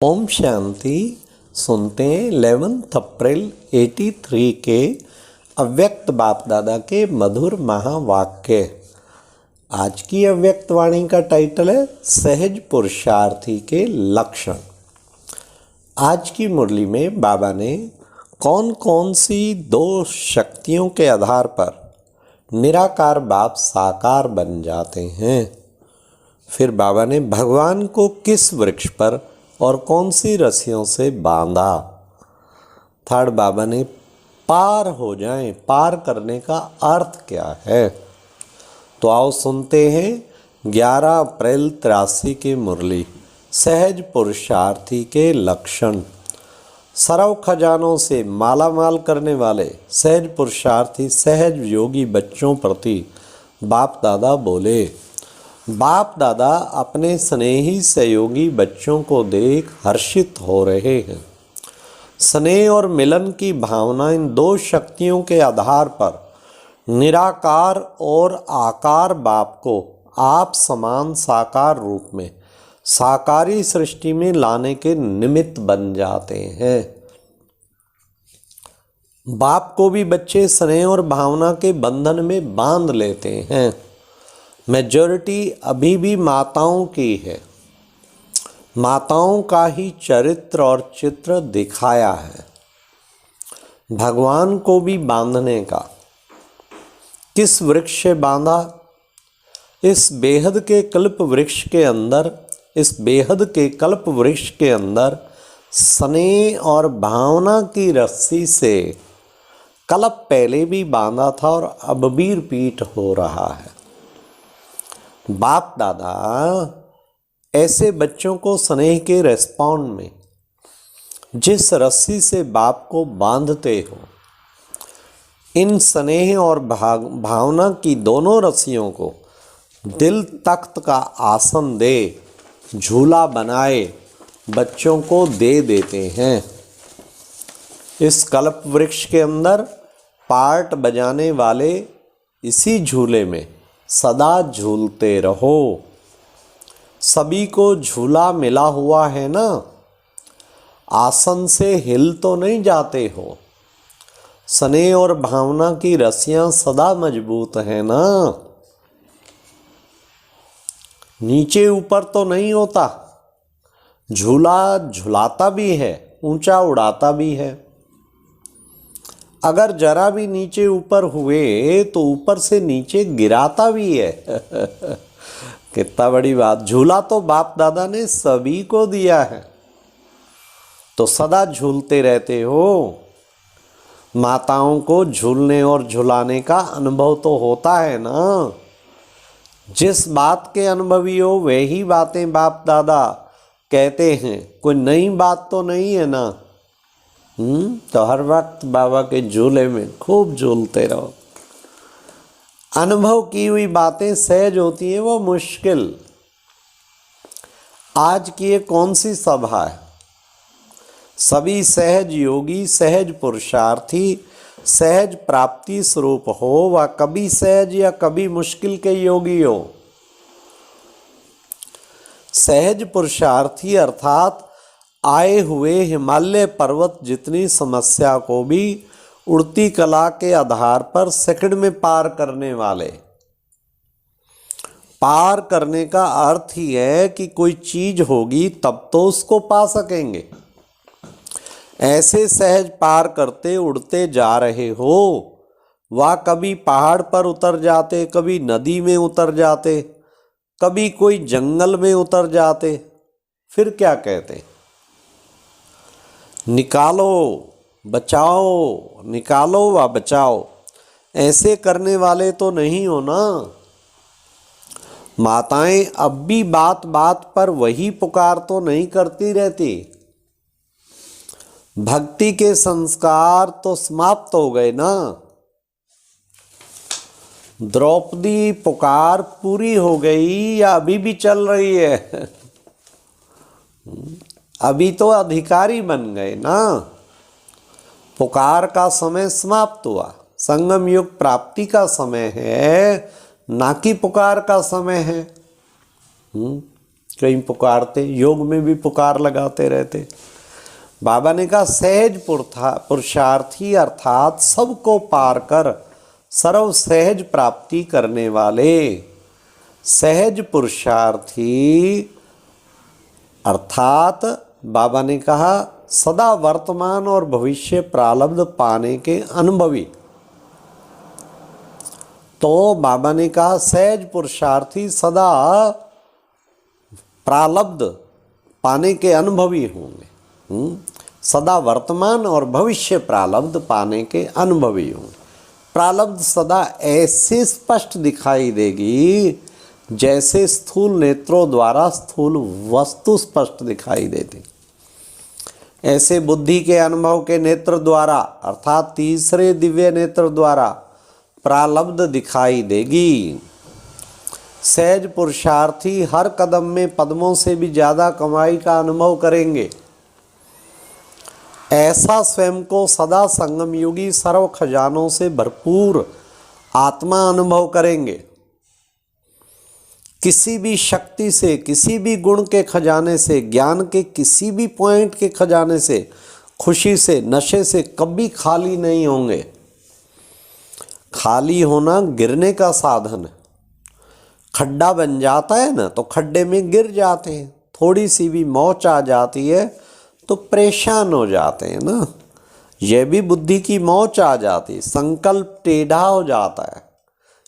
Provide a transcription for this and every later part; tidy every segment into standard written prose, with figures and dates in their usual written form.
ओम शांति। सुनते हैं 11 अप्रैल 83 के अव्यक्त बाप दादा के मधुर महावाक्य। आज की अव्यक्त वाणी का टाइटल है सहज पुरुषार्थी के लक्षण। आज की मुरली में बाबा ने कौन कौन सी दो शक्तियों के आधार पर निराकार बाप साकार बन जाते हैं, फिर बाबा ने भगवान को किस वृक्ष पर और कौन सी रस्सियों से बांधा। थर्ड, बाबा ने पार हो जाएं, पार करने का अर्थ क्या है। तो आओ सुनते हैं 11 अप्रैल 83 की मुरली। सहज पुरुषार्थी के लक्षण। सरव खजानों से माला माल करने वाले सहज पुरुषार्थी सहज योगी बच्चों प्रति बाप दादा बोले। बाप दादा अपने स्नेही सहयोगी बच्चों को देख हर्षित हो रहे हैं। स्नेह और मिलन की भावना इन दो शक्तियों के आधार पर निराकार और आकार बाप को आप समान साकार रूप में साकारी सृष्टि में लाने के निमित्त बन जाते हैं। बाप को भी बच्चे स्नेह और भावना के बंधन में बांध लेते हैं। मेजॉरिटी अभी भी माताओं की है। माताओं का ही चरित्र और चित्र दिखाया है। भगवान को भी बांधने का किस वृक्ष से बांधा? इस बेहद के कल्प वृक्ष के अंदर, इस बेहद के कल्प वृक्ष के अंदर स्नेह और भावना की रस्सी से कल्प पहले भी बांधा था और अब भी रिपीट हो रहा है। बाप दादा ऐसे बच्चों को स्नेह के रेस्पॉन्ड में जिस रस्सी से बाप को बांधते हो, इन स्नेह और भावना की दोनों रस्सियों को दिल तख्त का आसन दे, झूला बनाए बच्चों को दे देते हैं। इस कल्प वृक्ष के अंदर पार्ट बजाने वाले इसी झूले में सदा झूलते रहो। सभी को झूला मिला हुआ है ना, आसन से हिल तो नहीं जाते हो। स्नेह और भावना की रस्सियां सदा मजबूत है ना, नीचे ऊपर तो नहीं होता। झूला झुलाता भी है, ऊंचा उड़ाता भी है। अगर जरा भी नीचे ऊपर हुए तो ऊपर से नीचे गिराता भी है। कितना बड़ी बात। झूला तो बाप दादा ने सभी को दिया है, तो सदा झूलते रहते हो। माताओं को झूलने और झुलाने का अनुभव तो होता है ना। जिस बात के अनुभवी हो वही बातें बाप दादा कहते हैं। कोई नई बात तो नहीं है ना। तो हर वक्त बाबा के झूले में खूब झूलते रहो। अनुभव की हुई बातें सहज होती हैं, वो मुश्किल। आज की ये कौन सी सभा है? सभी सहज योगी, सहज पुरुषार्थी, सहज प्राप्ति स्वरूप हो, व कभी सहज या कभी मुश्किल के योगी हो। सहज पुरुषार्थी अर्थात आए हुए हिमालय पर्वत जितनी समस्या को भी उड़ती कला के आधार पर सेकंड में पार करने वाले। पार करने का अर्थ ही है कि कोई चीज होगी तब तो उसको पा सकेंगे। ऐसे सहज पार करते उड़ते जा रहे हो। वह कभी पहाड़ पर उतर जाते, कभी नदी में उतर जाते, कभी कोई जंगल में उतर जाते। फिर क्या कहते? निकालो बचाओ, निकालो व बचाओ। ऐसे करने वाले तो नहीं हो ना। माताएं अब भी बात बात पर वही पुकार तो नहीं करती रहती। भक्ति के संस्कार तो समाप्त हो गए ना। द्रौपदी पुकार पूरी हो गई या अभी भी चल रही है? अभी तो अधिकारी बन गए ना। पुकार का समय समाप्त हुआ। संगम युग प्राप्ति का समय है, ना कि पुकार का समय है। कहीं पुकारते, योग में भी पुकार लगाते रहते। बाबा ने कहा सहज पुरुषार्थी अर्थात सबको पार कर सर्व सहज प्राप्ति करने वाले। सहज पुरुषार्थी अर्थात बाबा ने कहा सदा वर्तमान और भविष्य प्रारब्ध पाने के अनुभवी। तो बाबा ने कहा सहज पुरुषार्थी सदा प्रारब्ध पाने के अनुभवी होंगे। सदा वर्तमान और भविष्य प्रारब्ध पाने के अनुभवी होंगे। प्रारब्ध सदा ऐसे स्पष्ट दिखाई देगी जैसे स्थूल नेत्रों द्वारा स्थूल वस्तु स्पष्ट दिखाई देती। ऐसे बुद्धि के अनुभव के नेत्र द्वारा अर्थात तीसरे दिव्य नेत्र द्वारा प्रारब्ध दिखाई देगी। सहज पुरुषार्थी हर कदम में पद्मों से भी ज्यादा कमाई का अनुभव करेंगे। ऐसा स्वयं को सदा संगम युगी सर्व खजानों से भरपूर आत्मा अनुभव करेंगे। किसी भी शक्ति से, किसी भी गुण के खजाने से, ज्ञान के किसी भी पॉइंट के खजाने से, खुशी से, नशे से कभी खाली नहीं होंगे। खाली होना गिरने का साधन है। खड्डा बन जाता है ना तो खड्डे में गिर जाते हैं। थोड़ी सी भी मौच आ जाती है तो परेशान हो जाते हैं ना। यह भी बुद्धि की मौच आ जाती है। संकल्प टेढ़ा हो जाता है।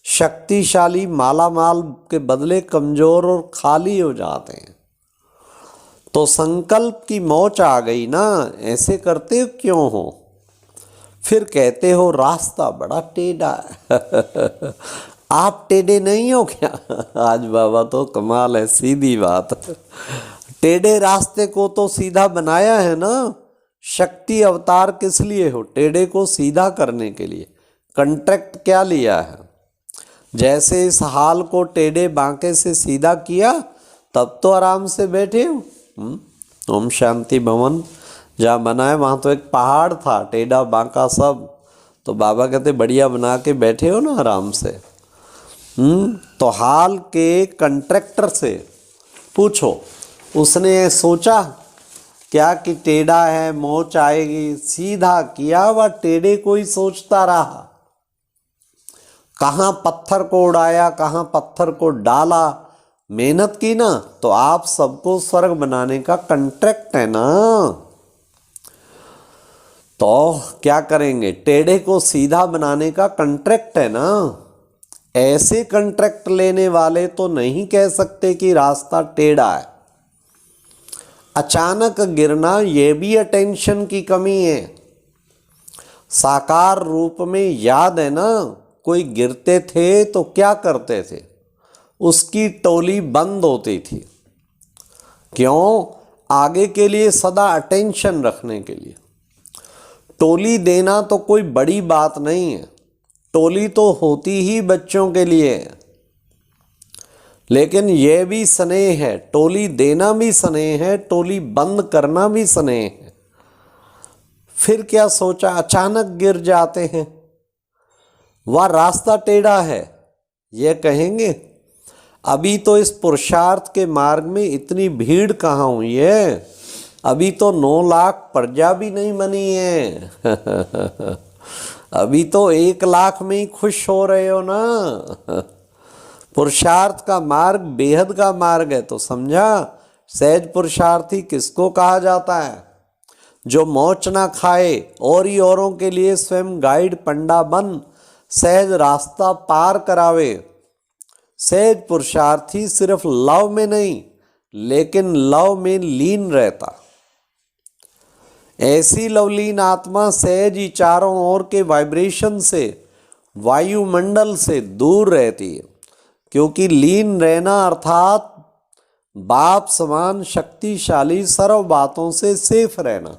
शक्तिशाली मालामाल के बदले कमजोर और खाली हो जाते हैं। तो संकल्प की मौच आ गई ना, ऐसे करते क्यों हो? फिर कहते हो रास्ता बड़ा टेढ़ा है। आप टेढ़े नहीं हो क्या? आज बाबा तो कमाल है, सीधी बात। टेढ़े रास्ते को तो सीधा बनाया है ना। शक्ति अवतार किस लिए हो? टेढ़े को सीधा करने के लिए। कॉन्ट्रैक्ट क्या लिया है? जैसे इस हाल को टेढ़े बांके से सीधा किया तब तो आराम से बैठे हो। ओम शांति भवन जहाँ बना है वहाँ तो एक पहाड़ था, टेढ़ा बांका सब। तो बाबा कहते बढ़िया बना के बैठे हो ना आराम से। तो हाल के कंट्रैक्टर से पूछो, उसने सोचा क्या कि टेढ़ा है मोच आएगी? सीधा किया, वह टेढ़े को ही सोचता रहा। कहाँ पत्थर को उड़ाया, कहाँ पत्थर को डाला, मेहनत की ना। तो आप सबको स्वर्ग बनाने का कंट्रैक्ट है ना। तो क्या करेंगे? टेढ़े को सीधा बनाने का कंट्रैक्ट है ना। ऐसे कंट्रैक्ट लेने वाले तो नहीं कह सकते कि रास्ता टेढ़ा है। अचानक गिरना ये भी अटेंशन की कमी है। साकार रूप में याद है ना, कोई गिरते थे तो क्या करते थे? उसकी टोली बंद होती थी। क्यों? आगे के लिए सदा अटेंशन रखने के लिए। टोली देना तो कोई बड़ी बात नहीं है। टोली तो होती ही बच्चों के लिए है। लेकिन यह भी स्नेह है। टोली देना भी स्नेह है, टोली बंद करना भी स्नेह है। फिर क्या सोचा? अचानक गिर जाते हैं। वह रास्ता टेढ़ा है ये कहेंगे? अभी तो इस पुरुषार्थ के मार्ग में इतनी भीड़ कहाँ हुई है? अभी तो 9 लाख प्रजा भी नहीं बनी है। अभी तो 1 लाख में ही खुश हो रहे हो ना। पुरुषार्थ का मार्ग बेहद का मार्ग है। तो समझा सहज पुरुषार्थी किसको कहा जाता है? जो मौच ना खाए और ही औरों के लिए स्वयं गाइड पंडा बन सहज रास्ता पार करावे। सहज पुरुषार्थी सिर्फ लव में नहीं लेकिन लव में लीन रहता। ऐसी लवलीन आत्मा सहज ही चारों ओर के वाइब्रेशन से, वायुमंडल से दूर रहती है। क्योंकि लीन रहना अर्थात बाप समान शक्तिशाली सर्व बातों से सेफ रहना।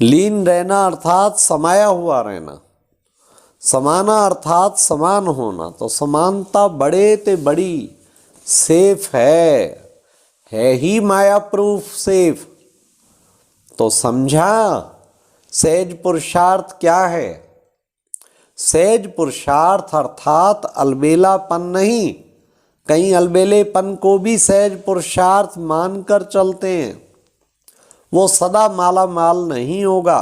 लीन रहना अर्थात समाया हुआ रहना। समाना अर्थात समान होना। तो समानता बड़े ते बड़ी सेफ है ही माया प्रूफ सेफ। तो समझा सहज पुरुषार्थ क्या है? सहज पुरुषार्थ अर्थात अलबेलापन नहीं, कहीं अलबेलेपन को भी सहज पुरुषार्थ मानकर चलते हैं, वो सदा माला माल नहीं होगा।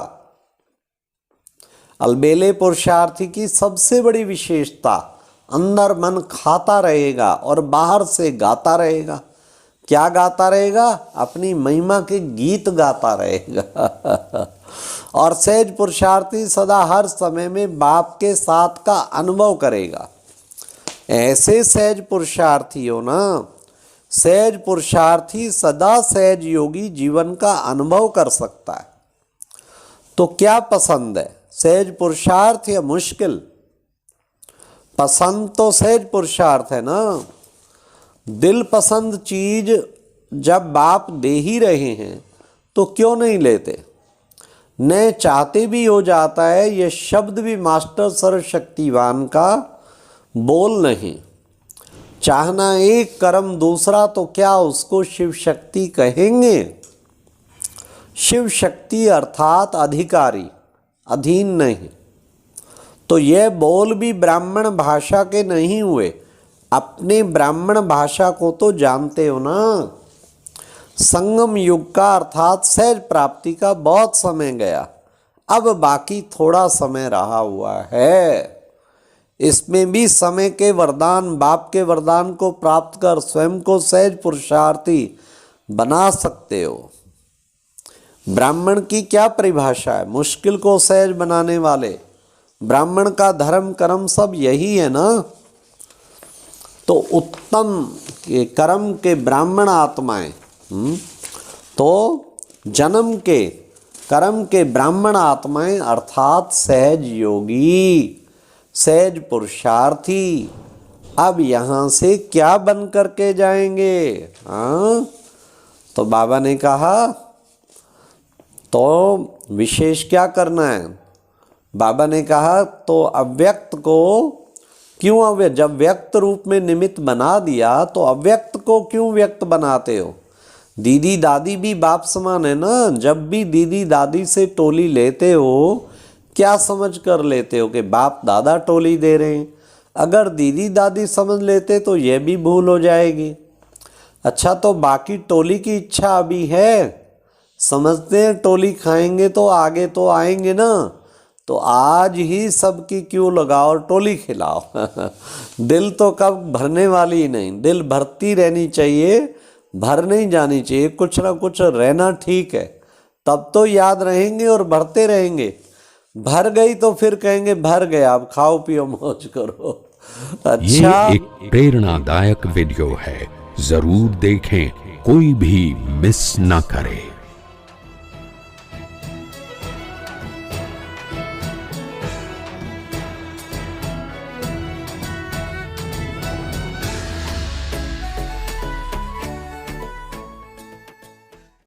अलबेले पुरुषार्थी की सबसे बड़ी विशेषता, अंदर मन खाता रहेगा और बाहर से गाता रहेगा। क्या गाता रहेगा? अपनी महिमा के गीत गाता रहेगा। और सहज पुरुषार्थी सदा हर समय में बाप के साथ का अनुभव करेगा। ऐसे सहज पुरुषार्थी हो ना, सहज पुरुषार्थी सदा सहज योगी जीवन का अनुभव कर सकता है। तो क्या पसंद है, सहज पुरुषार्थ या मुश्किल? पसंद तो सहज पुरुषार्थ है ना। दिल पसंद चीज जब बाप दे ही रहे हैं तो क्यों नहीं लेते? न चाहते भी हो जाता है। यह शब्द भी मास्टर सर्वशक्तिवान का बोल नहीं। चाहना एक, कर्म दूसरा, तो क्या उसको शिव शक्ति कहेंगे? शिव शक्ति अर्थात अधिकारी, अधीन नहीं। तो यह बोल भी ब्राह्मण भाषा के नहीं हुए। अपने ब्राह्मण भाषा को तो जानते हो ना। संगम युग का अर्थात सहज प्राप्ति का बहुत समय गया, अब बाकी थोड़ा समय रहा हुआ है। इसमें भी समय के वरदान, बाप के वरदान को प्राप्त कर स्वयं को सहज पुरुषार्थी बना सकते हो। ब्राह्मण की क्या परिभाषा है? मुश्किल को सहज बनाने वाले। ब्राह्मण का धर्म कर्म सब यही है ना। तो उत्तम के कर्म के ब्राह्मण आत्माएं, तो जन्म के कर्म के ब्राह्मण आत्माएं अर्थात सहज योगी, सहज पुरुषार्थी। अब यहाँ से क्या बन करके जाएंगे? हाँ, तो बाबा ने कहा तो विशेष क्या करना है? बाबा ने कहा तो अव्यक्त को क्यों अव्यक्त, जब व्यक्त रूप में निमित्त बना दिया तो अव्यक्त को क्यों व्यक्त बनाते हो? दीदी दादी भी बाप समान है ना। जब भी दीदी दादी से टोली लेते हो, क्या समझ कर लेते हो कि बाप दादा टोली दे रहे हैं? अगर दीदी दादी समझ लेते तो यह भी भूल हो जाएगी। अच्छा, तो बाकी टोली की इच्छा अभी है, समझते हैं टोली खाएंगे तो आगे तो आएंगे ना। तो आज ही सबकी क्यों लगाओ और टोली खिलाओ। दिल तो कब भरने वाली ही नहीं, दिल भरती रहनी चाहिए, भर नहीं जानी चाहिए। कुछ ना कुछ रहना ठीक है, तब तो याद रहेंगे और भरते रहेंगे। भर गई तो फिर कहेंगे भर गया, अब खाओ पियो मौज करो। अच्छा, ये एक प्रेरणादायक वीडियो है, जरूर देखें, कोई भी मिस ना करे।